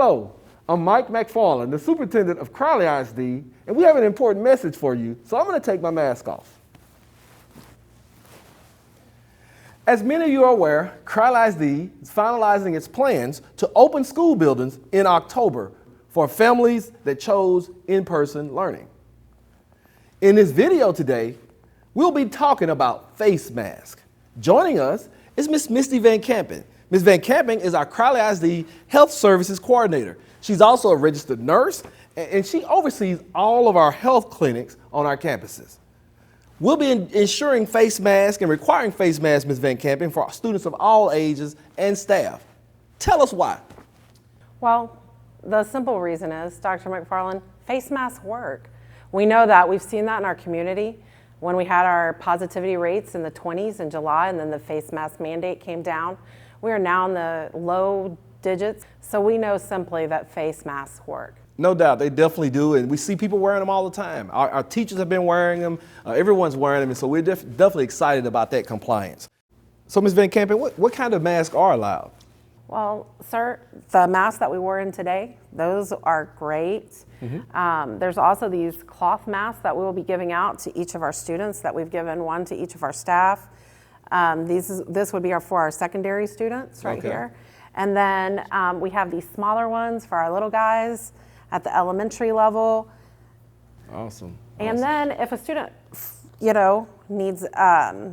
Hello, I'm Mike McFarland, the superintendent of Crowley ISD, and we have an important message for you, so I'm going to take my mask off. As many of you are aware, Crowley ISD is finalizing its plans to open school buildings in October for families that chose in-person learning. In this video today, we'll be talking about face masks. Joining us is Miss Misty Van Campen. Ms. Van Campen is our Crowley ISD Health Services Coordinator. She's also a registered nurse, and she oversees all of our health clinics on our campuses. We'll be ensuring face masks and requiring face masks, Ms. Van Campen, for students of all ages and staff. Tell us why. Well, the simple reason is, Dr. McFarland, face masks work. We know that. We've seen that in our community. When we had our positivity rates in the 20s in July and then the face mask mandate came down, we are now in the low digits. So we know simply that face masks work. No doubt, they definitely do, and we see people wearing them all the time. Our teachers have been wearing them, everyone's wearing them, and so we're definitely excited about that compliance. So Ms. Van Campen, what kind of masks are allowed? Well, sir, the masks that we wore in today, those are great. There's also these cloth masks that we will be giving out to each of our students, that we've given one to each of our staff. This would be for our secondary students right here. And then we have these smaller ones for our little guys at the elementary level. Awesome. And then if a student, needs,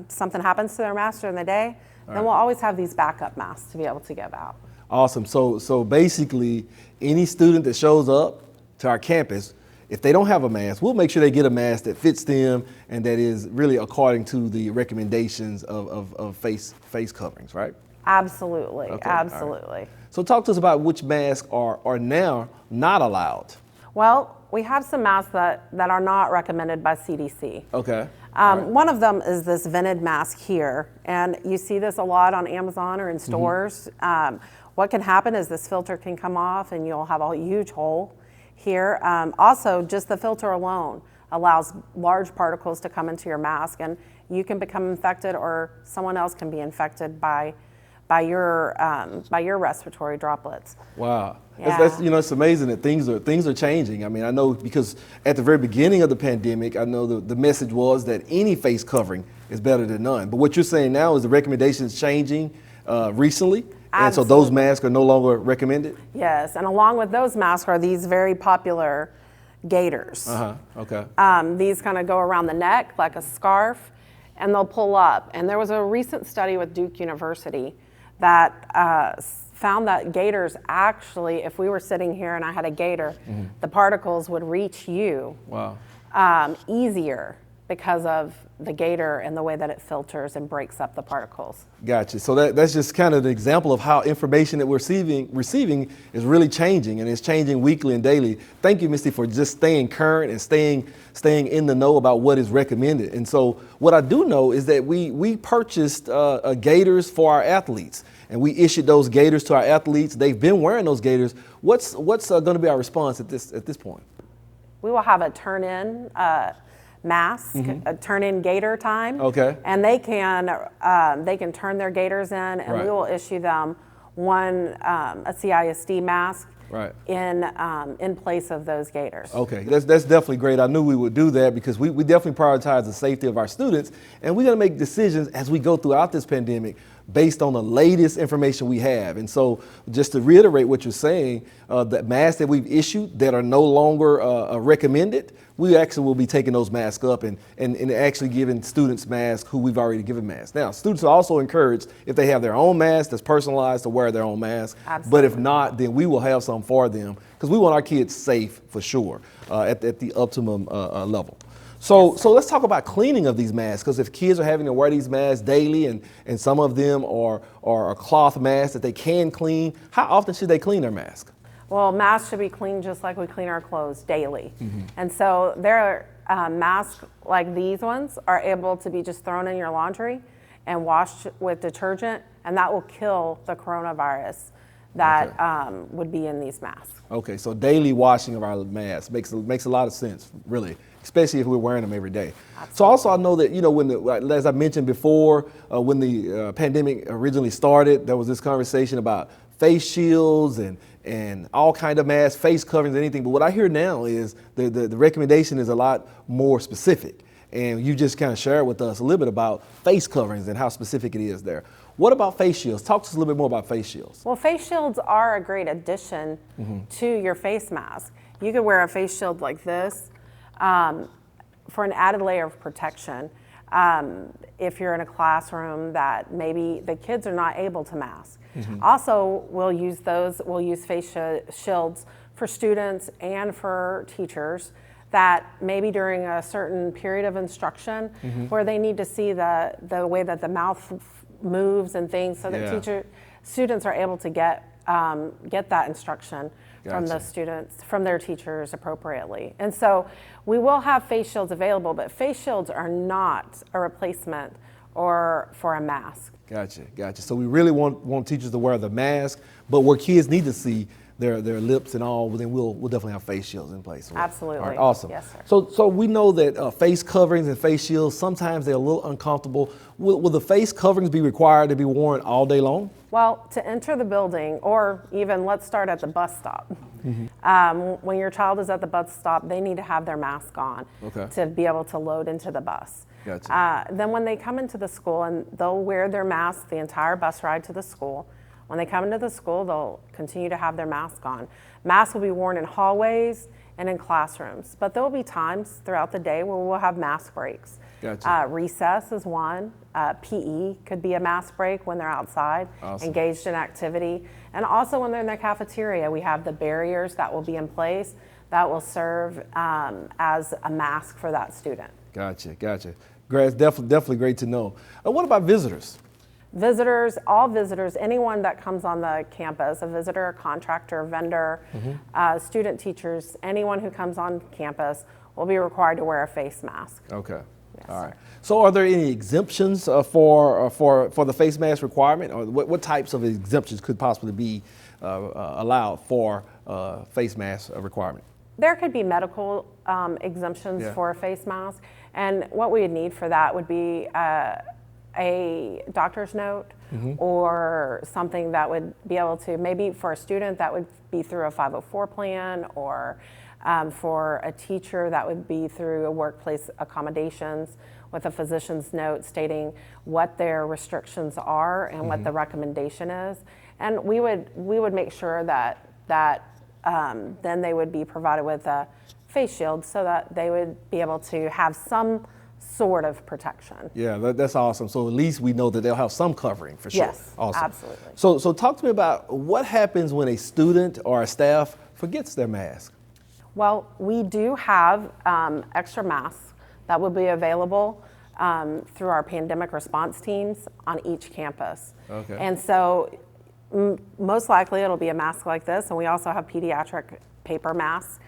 something happens to their mask during the day, then we'll always have these backup masks to be able to give out. Awesome. So basically, any student that shows up to our campus, if they don't have a mask, we'll make sure they get a mask that fits them and that is really according to the recommendations of face coverings, right? Absolutely, Okay, absolutely. Right. So talk to us about which masks are now not allowed. Well, we have some masks that are not recommended by CDC. Okay. One of them is this vented mask here, and you see this a lot on Amazon or in stores. What can happen is this filter can come off and you'll have a huge hole here. Also, just the filter alone allows large particles to come into your mask, and you can become infected, or someone else can be infected by your respiratory droplets. Wow. Yeah. That's it's amazing that things are changing. I mean, I know because at the very beginning of the pandemic, I know the message was that any face covering is better than none. But what you're saying now is the recommendations changing recently, and so those masks are no longer recommended? Yes, and along with those masks are these very popular gaiters. Okay. These kind of go around the neck like a scarf, and they'll pull up. And there was a recent study with Duke University that found that gaiters actually, if we were sitting here and I had a gaiter, the particles would reach you easier because of the gaiter and the way that it filters and breaks up the particles. Gotcha. So that's just kind of an example of how information that we're receiving is really changing, and it's changing weekly and daily. Thank you, Misty, for just staying current and staying in the know about what is recommended. And so what I do know is that we purchased gaiters for our athletes, and we issued those gaiters to our athletes. They've been wearing those gaiters. What's going to be our response at this point? We will have a turn-in mask, a turn-in gaiter time. Okay. And they can turn their gaiters in, and we will issue them a CISD mask in place of those gaiters. Okay, that's definitely great. I knew we would do that because we definitely prioritize the safety of our students, and we're going to make decisions as we go throughout this pandemic based on the latest information we have. And so just to reiterate what you're saying, the masks that we've issued that are no longer recommended, we actually will be taking those masks up and actually giving students masks who we've already given masks. Now, students are also encouraged, if they have their own mask that's personalized, to wear their own mask. Absolutely. But if not, then we will have some for them, because we want our kids safe for sure at the optimum level. So let's talk about cleaning of these masks, because if kids are having to wear these masks daily and some of them are cloth masks that they can clean, how often should they clean their mask? Well, masks should be cleaned just like we clean our clothes daily. And so there are masks like these ones are able to be just thrown in your laundry and washed with detergent, and that will kill the coronavirus. that would be in these masks. Okay, so daily washing of our masks makes a lot of sense, really, especially if we're wearing them every day. Absolutely. So also I know that, as I mentioned before, when the pandemic originally started, there was this conversation about face shields and all kind of masks, face coverings, anything. But what I hear now is the recommendation is a lot more specific. And you just kind of shared with us a little bit about face coverings and how specific it is there. What about face shields? Talk to us a little bit more about face shields. Well, face shields are a great addition to your face mask. You could wear a face shield like this for an added layer of protection. If you're in a classroom that maybe the kids are not able to mask. Also, we'll use face shields for students and for teachers that maybe during a certain period of instruction where they need to see the way that the mouth moves and things, so that students are able to get that instruction from the students, from their teachers appropriately. And so we will have face shields available, but face shields are not a replacement or for a mask. Gotcha. So we really want teachers to wear the mask, but where kids need to see their lips and all, then we'll definitely have face shields in place. Absolutely. All right, awesome. Yes, sir. So we know that face coverings and face shields, sometimes they're a little uncomfortable. Will the face coverings be required to be worn all day long? Well, to enter the building, or even let's start at the bus stop. When your child is at the bus stop, they need to have their mask on to be able to load into the bus. Gotcha. Then when they come into the school, and they'll wear their mask the entire bus ride to the school. When they come into the school, they'll continue to have their mask on. Masks will be worn in hallways and in classrooms, but there will be times throughout the day where we'll have mask breaks. Gotcha. Recess is one. PE could be a mask break when they're outside, engaged in activity. And also when they're in the cafeteria, we have the barriers that will be in place that will serve as a mask for that student. Gotcha. Great, definitely great to know. What about visitors? Visitors, all visitors, anyone that comes on the campus, a visitor, a contractor, vendor, student, teachers, anyone who comes on campus will be required to wear a face mask. Okay. Yes, All right. So are there any exemptions for the face mask requirement, or what types of exemptions could possibly be allowed for face mask requirement? There could be medical exemptions for a face mask, and what we would need for that would be a doctor's note or something that would be able to, maybe for a student that would be through a 504 plan, or for a teacher that would be through a workplace accommodations with a physician's note stating what their restrictions are and what the recommendation is. And we would make sure that then they would be provided with a face shield so that they would be able to have some sort of protection. Yeah, that's awesome. So at least we know that they'll have some covering for sure. Yes, awesome. absolutely. So talk to me about what happens when a student or a staff forgets their mask. Well, we do have extra masks that will be available through our pandemic response teams on each campus. Okay. And so most likely it'll be a mask like this, and we also have pediatric paper masks.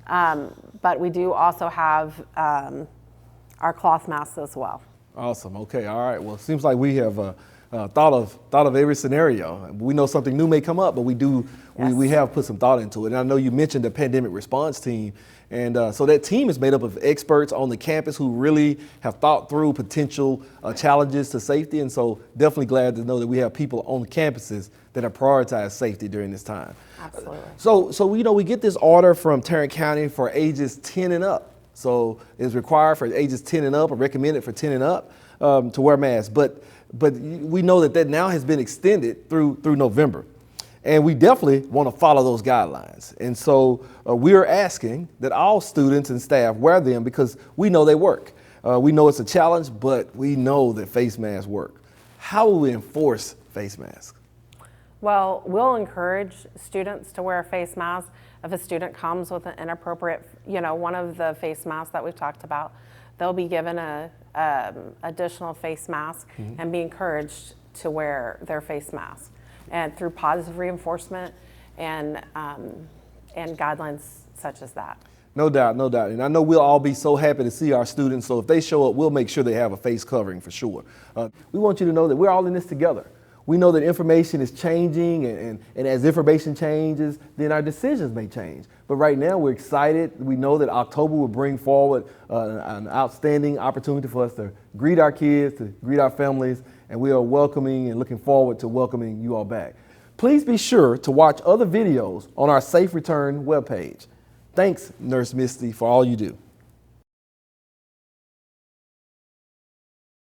But we do also have our cloth masks as well. Awesome. Okay. All right. Well, it seems like we have thought of every scenario. We know something new may come up, but we have put some thought into it. And I know you mentioned the pandemic response team, and so that team is made up of experts on the campus who really have thought through potential challenges to safety. And so definitely glad to know that we have people on campuses that have prioritized safety during this time. Absolutely. So we get this order from Tarrant County for ages 10 and up. So it's required for ages 10 and up, or recommended for 10 and up, to wear masks. But we know that now has been extended through November. And we definitely want to follow those guidelines. And so we're asking that all students and staff wear them because we know they work. We know it's a challenge, but we know that face masks work. How will we enforce face masks? Well, we'll encourage students to wear a face mask. If a student comes with an inappropriate, one of the face masks that we've talked about, they'll be given a additional face mask and be encouraged to wear their face mask. And through positive reinforcement and guidelines such as that. No doubt. And I know we'll all be so happy to see our students. So if they show up, we'll make sure they have a face covering for sure. We want you to know that we're all in this together. We know that information is changing, and as information changes, then our decisions may change. But right now, we're excited. We know that October will bring forward an outstanding opportunity for us to greet our kids, to greet our families, and we are welcoming and looking forward to welcoming you all back. Please be sure to watch other videos on our Safe Return webpage. Thanks, Nurse Misty, for all you do.